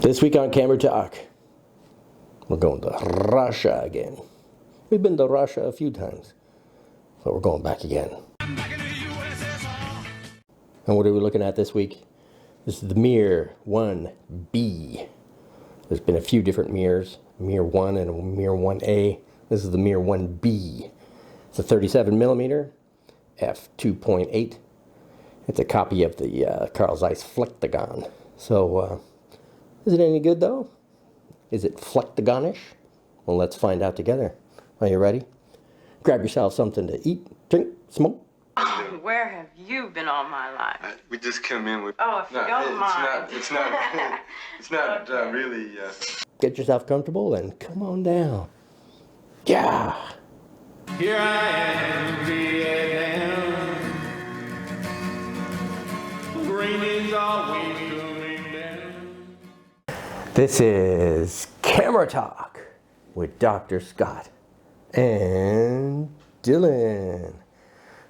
This week on Camera Talk, we're going to Russia again. We've been to Russia a few times, but we're going back again. And what are we looking at this week? This is the Mir-1B. There's been a few different Mirs, Mir-1 and Mir-1A. This is the Mir-1B. It's a 37mm, f2.8. It's a copy of the Carl Zeiss Flek. So, is it any good though? Is it Flek-ish? Well, let's find out together. Are you ready? Grab yourself something to eat, drink, smoke. Where have you been all my life? We just come in with. Oh, if you don't mind. It's not Okay. really. Get yourself comfortable and come on down. Yeah. Here I am, Vietnam. Rain is always coming down. This is Camera Talk with Dr. Scott and Dylan.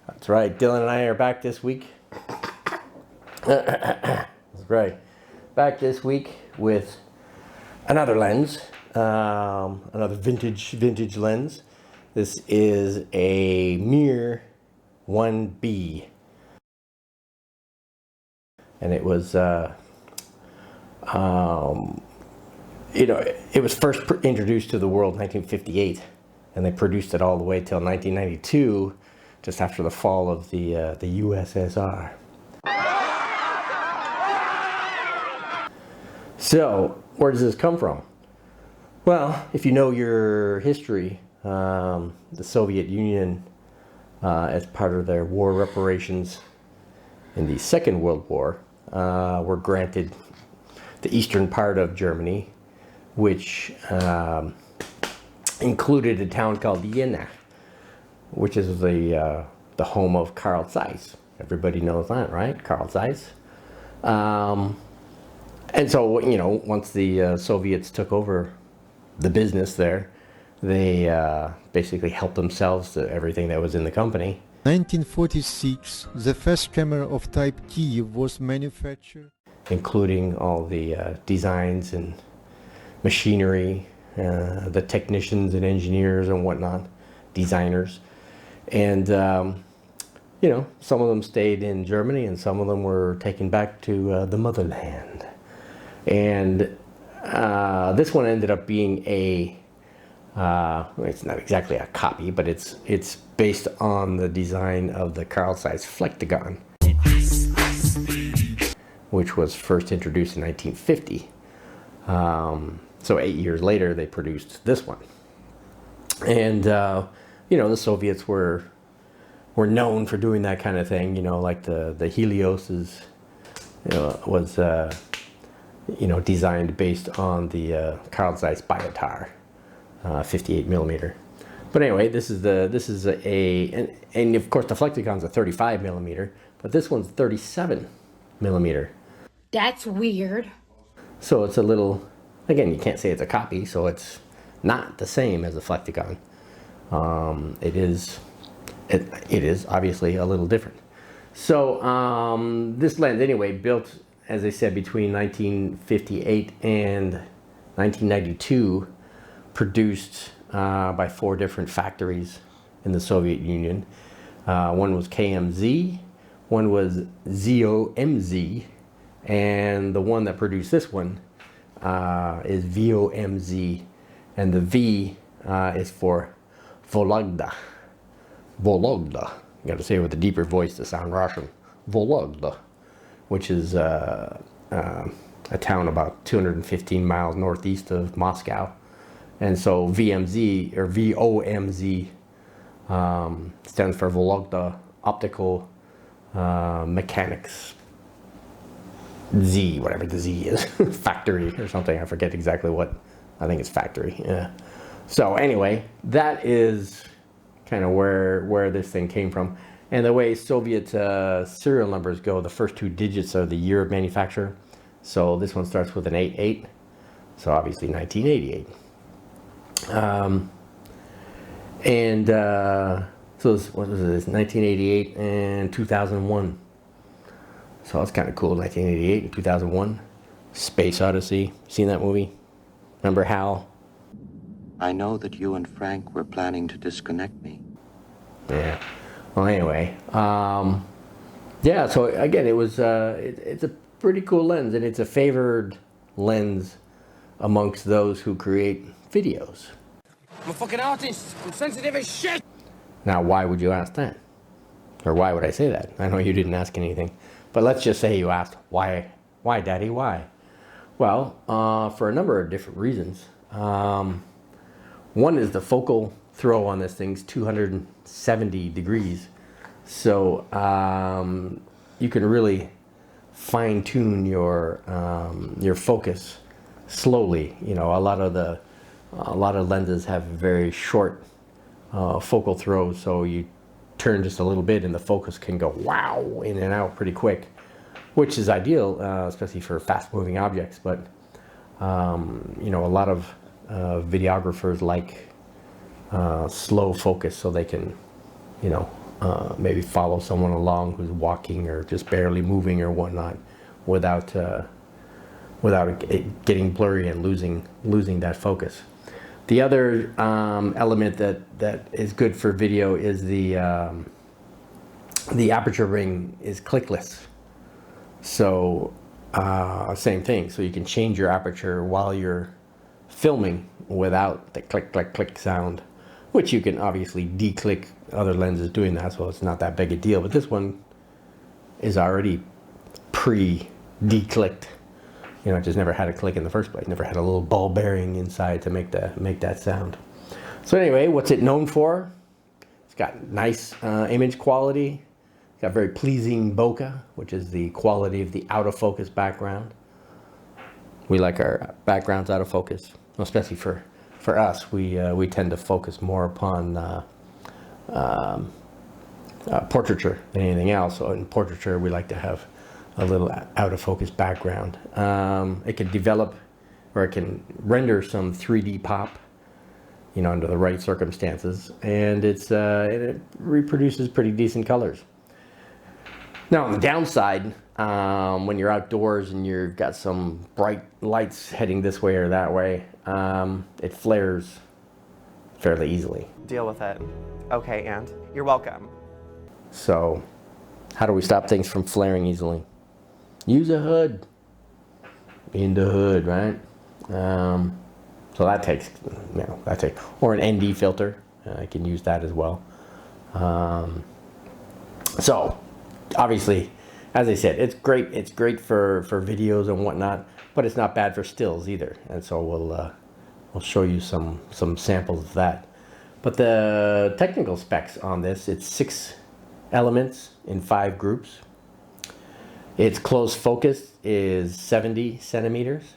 That's right, Dylan and I are back this week. That's right. Back this week with another lens, another vintage lens. This is a Mir-1B. And it was, it was first introduced to the world in 1958, and they produced it all the way till 1992, just after the fall of the USSR. So, where does this come from? Well, if you know your history, the Soviet Union, as part of their war reparations in the Second World War, were granted the eastern part of Germany, which included a town called Jena, which is the home of Carl Zeiss. Everybody knows that, right? Carl Zeiss. And so, once the Soviets took over the business there, they basically helped themselves to everything that was in the company. 1946, the first camera of type T was manufactured, including all the designs and machinery, the technicians and engineers and whatnot, designers. And, some of them stayed in Germany and some of them were taken back to the motherland. And this one ended up being it's not exactly a copy, but it's based on the design of the Carl Zeiss Flek, which was first introduced in 1950. So 8 years later, they produced this one. And, the Soviets were known for doing that kind of thing, like the Helios was, designed based on the Carl Zeiss Biotar, 58mm. But anyway, this is and of course the Flekticon's a 35mm, but this one's 37mm. That's weird. So it's a little, again, you can't say it's a copy, so it's not the same as a Flekticon. It is obviously a little different. So this lens, anyway, built, as I said, between 1958 and 1992, produced by 4 different factories in the Soviet Union. One was KMZ, one was ZOMZ, and the one that produced this one is VOMZ, and the V is for Vologda. Vologda. You got to say it with a deeper voice to sound Russian. Vologda, which is a town about 215 miles northeast of Moscow. And so VMZ, or VOMZ, stands for Vologda Optical Mechanics Z, whatever the Z is, factory or something. I forget exactly what. I think it's factory. Yeah. So anyway, that is kind of where this thing came from. And the way Soviet serial numbers go, the first 2 digits are the year of manufacture. So this one starts with an 88. So obviously 1988. So what was this? 1988 and 2001. So it's kind of cool, 1988 and 2001. Space Odyssey. Seen that movie? Remember Hal? I know that you and Frank were planning to disconnect me. Yeah. Well, anyway, yeah. So again, it was it's a pretty cool lens, and it's a favored lens amongst those who create videos. I'm a fucking artist. I'm sensitive as shit. Now, why would you ask that? Or why would I say that? I know you didn't ask anything, but let's just say you asked, why, Daddy, why? Well, for a number of different reasons. One is the focal throw on this thing's 270 degrees. So you can really fine tune your focus slowly. You know, a lot of lenses have very short focal throws, so you turn just a little bit and the focus can go wow in and out pretty quick, which is ideal, especially for fast moving objects. But you know, a lot of videographers like slow focus, so they can, you know, maybe follow someone along who's walking or just barely moving or whatnot, without it getting blurry and losing that focus. The other element that is good for video is the aperture ring is clickless. So same thing. So you can change your aperture while you're filming without the click click click sound, which you can obviously declick other lenses doing that, so it's not that big a deal. But this one is already pre-declicked. You know, it just never had a click in the first place. Never had a little ball bearing inside to make that sound. So anyway, what's it known for? It's got nice image quality. It's got very pleasing bokeh, which is the quality of the out of focus background. We like our backgrounds out of focus, especially for us. We tend to focus more upon portraiture than anything else. So in portraiture, we like to have a little out of focus background. It can develop, or it can render some 3D pop, you know, under the right circumstances, and it reproduces pretty decent colors. Now on the downside, when you're outdoors and you've got some bright lights heading this way or that way, it flares fairly easily. Deal with it. Okay, and you're welcome. So how do we stop things from flaring easily? Use a hood. In the hood, right? So that takes, you know, or an ND filter. I can use that as well. So obviously, as I said, it's great. It's great for videos and whatnot, but it's not bad for stills either. And so we'll show you some samples of that. But the technical specs on this, it's 6 elements in 5 groups. Its close focus is 70 centimeters,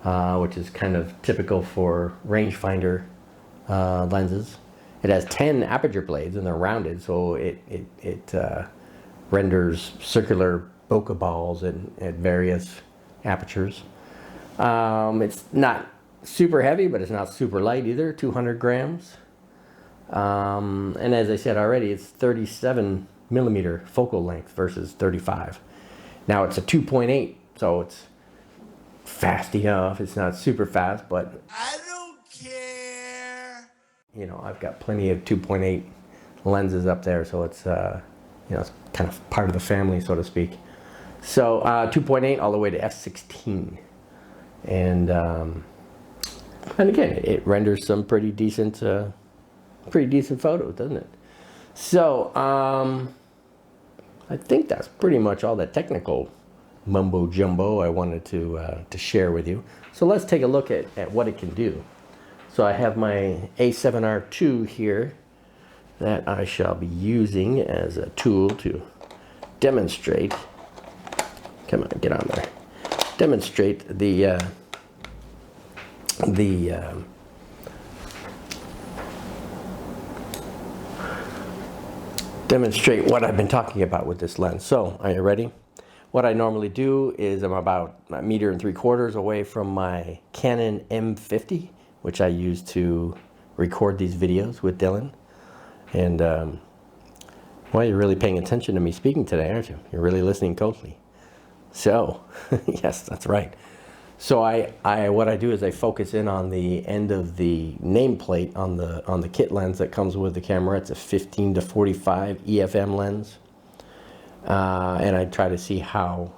which is kind of typical for rangefinder lenses. It has 10 aperture blades and they're rounded, so it renders circular bokeh balls at various apertures. It's not super heavy, but it's not super light either, 200 grams. And as I said already, it's 37 millimeter focal length versus 35. Now it's a 2.8, so it's fast enough. It's not super fast, but I don't care. You know, I've got plenty of 2.8 lenses up there, so it's you know, it's kind of part of the family, so to speak. So 2.8 all the way to f16, and again, it renders some pretty decent photos, doesn't it? So I think that's pretty much all the technical mumbo jumbo I wanted to share with you. So let's take a look at what it can do. So I have my A7R II here that I shall be using as a tool to demonstrate. Come on, get on there. Demonstrate demonstrate what I've been talking about with this lens. So, are you ready? What I normally do is I'm about 1.75 meters away from my Canon M50, which I use to record these videos with Dylan. And well, you're really paying attention to me speaking today, aren't you? You're really listening closely. So, yes, that's right. So what I do is I focus in on the end of the nameplate on the kit lens that comes with the camera. It's a 15 to 45 EFM lens, and I try to see how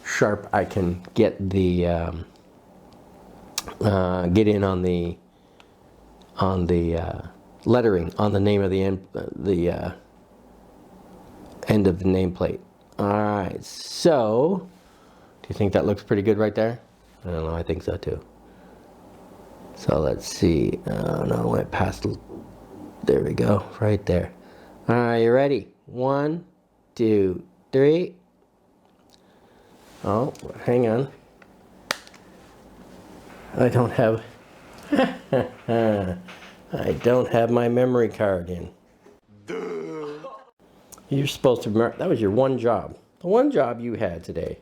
sharp I can get the get in on the lettering on the name of the end of the nameplate. All right, so. Do you think that looks pretty good right there? I don't know, I think so too. So let's see. Oh no, I went past. There we go, right there. All right, you ready? 1, 2, 3. Oh, hang on. I don't have. I don't have my memory card in. Duh. You're supposed to remember. That was your one job. The one job you had today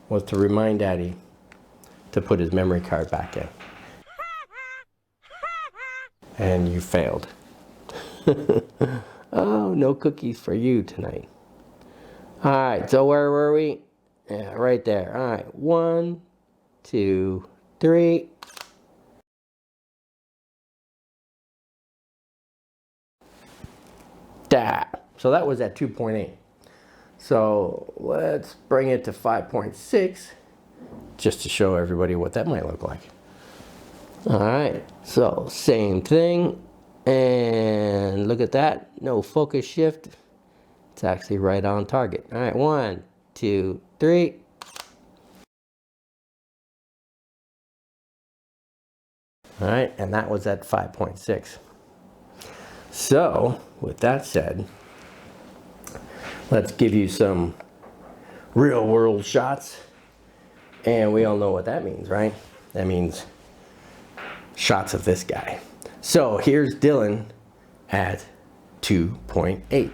was to remind Daddy to put his memory card back in. And you failed. Oh, no cookies for you tonight. All right, so where were we? Yeah, right there. All right, 1, 2, 3. So that was at 2.8. So let's bring it to 5.6 just to show everybody what that might look like. All right, so same thing, and look at that, no focus shift. It's actually right on target. All right, 1, 2, 3. All right, and that was at 5.6. So with that said, let's give you some real world shots. And we all know what that means, right? That means shots of this guy. So here's Dylan at 2.8.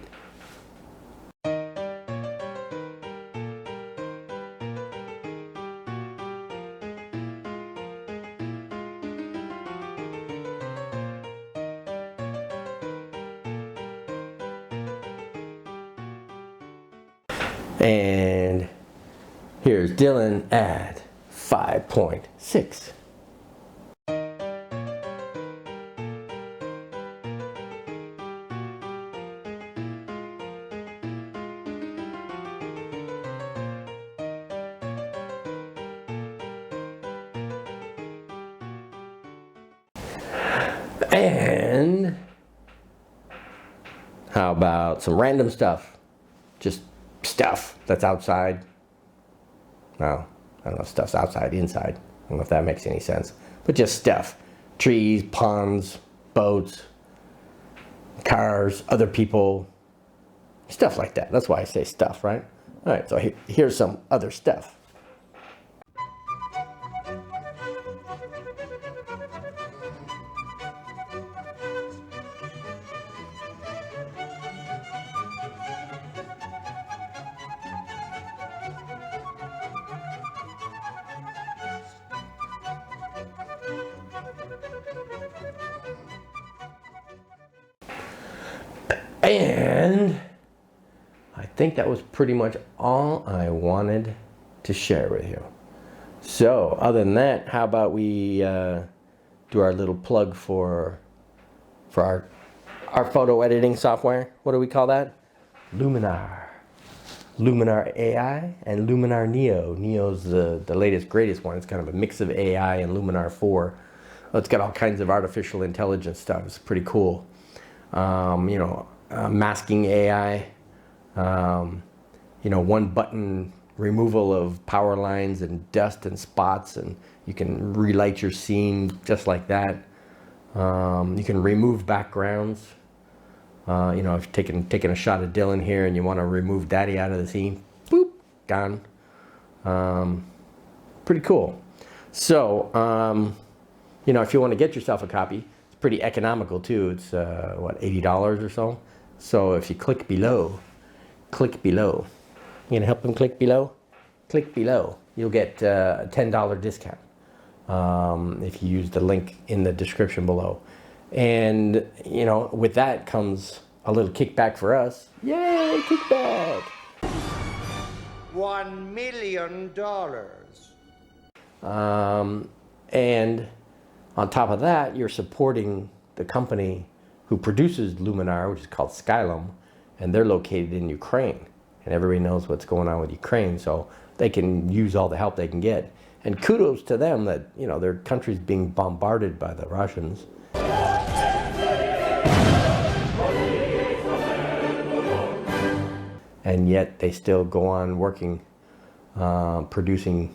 And here's Dylan at 5.6. And how about some random stuff? Just stuff that's outside. No, I don't know if stuff's outside, inside. I don't know if that makes any sense. But just stuff. Trees, ponds, boats, cars, other people. Stuff like that. That's why I say stuff, right? All right, so here's some other stuff. And I think that was pretty much all I wanted to share with you. So other than that, how about we do our little plug for our photo editing software? What do we call that? Luminar. Luminar AI and Luminar Neo. Neo's the latest, greatest one. It's kind of a mix of AI and Luminar 4. It's got all kinds of artificial intelligence stuff. It's pretty cool. Masking AI, one button removal of power lines and dust and spots, and you can relight your scene just like that. You can remove backgrounds. If you're taking a shot of Dylan here and you want to remove Daddy out of the scene, boop, gone. Pretty cool. So, if you want to get yourself a copy, it's pretty economical too. It's $80 or so. So if you click below. You gonna help them click below? Click below. You'll get a $10 discount if you use the link in the description below. And with that comes a little kickback for us. Yay, kickback! $1 million. And on top of that, you're supporting the company who produces Luminar, which is called Skylum, and they're located in Ukraine. And everybody knows what's going on with Ukraine, so they can use all the help they can get. And kudos to them that, you know, their country's being bombarded by the Russians. And yet they still go on working, producing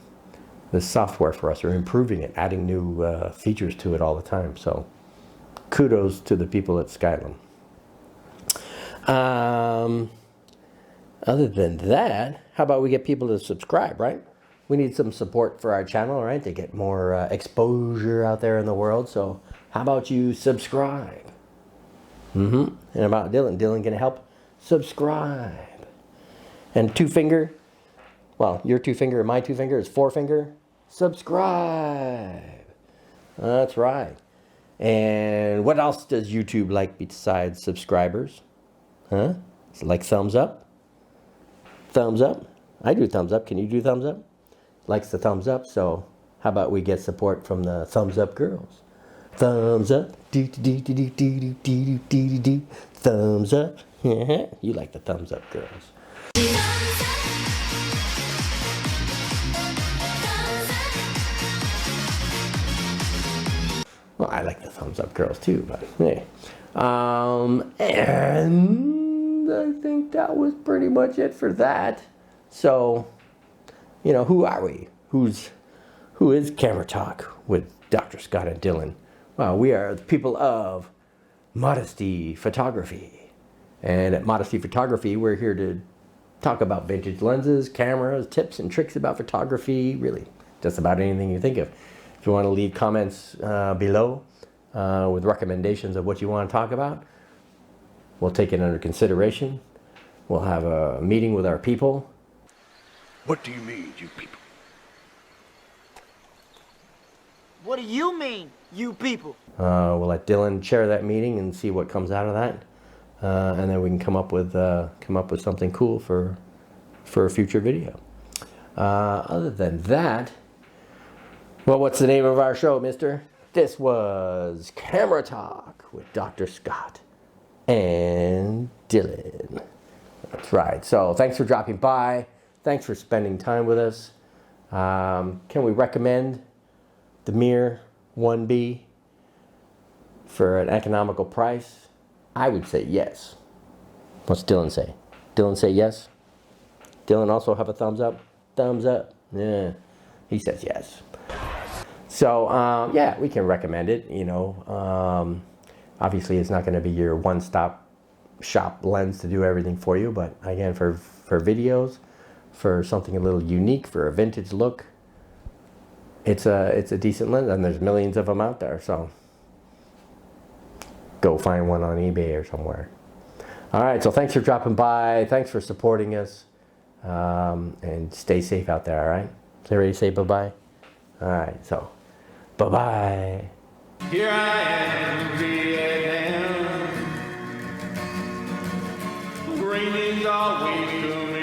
the software for us, or improving it, adding new features to it all the time. So kudos to the people at Skylum. Other than that, how about we get people to subscribe, right? We need some support for our channel, right? To get more exposure out there in the world. So how about you subscribe? And about Dylan. Dylan can help subscribe. And two finger, well, your two finger and my two finger is four finger. Subscribe. That's right. And what else does YouTube like besides subscribers? Huh? It's like thumbs up? Thumbs up? I do thumbs up. Can you do thumbs up? Likes the thumbs up, so how about we get support from the thumbs up girls? Thumbs up. Do do do do do do do do do. Thumbs up. You like the thumbs up girls. Well, I like the thumbs up girls too, but hey. And I think that was pretty much it for that. So, you know, who are we? Who is Camera Talk with Dr. Scott and Dylan? Well, we are the people of Modesty Photography. And at Modesty Photography, we're here to talk about vintage lenses, cameras, tips and tricks about photography, really just about anything you think of. If you want to leave comments below with recommendations of what you want to talk about, we'll take it under consideration. We'll have a meeting with our people. What do you mean, you people? What do you mean, you people? We'll let Dylan chair that meeting and see what comes out of that, and then we can come up with something cool for a future video. Other than that, well, what's the name of our show, mister? This was Camera Talk with Dr. Scott and Dylan. That's right. So thanks for dropping by. Thanks for spending time with us. Can we recommend the Mir-1B for an economical price? I would say yes. What's Dylan say? Dylan say yes? Dylan also have a thumbs up? Thumbs up. Yeah. He says yes. So, yeah, we can recommend it, you know. Obviously, it's not going to be your one-stop shop lens to do everything for you, but again, for videos, for something a little unique, for a vintage look, it's a decent lens, and there's millions of them out there, so go find one on eBay or somewhere. All right, so thanks for dropping by. Thanks for supporting us, and stay safe out there, all right? Is everybody say bye-bye? All right, so bye-bye. Here I am, Vietnam. Green is always to me.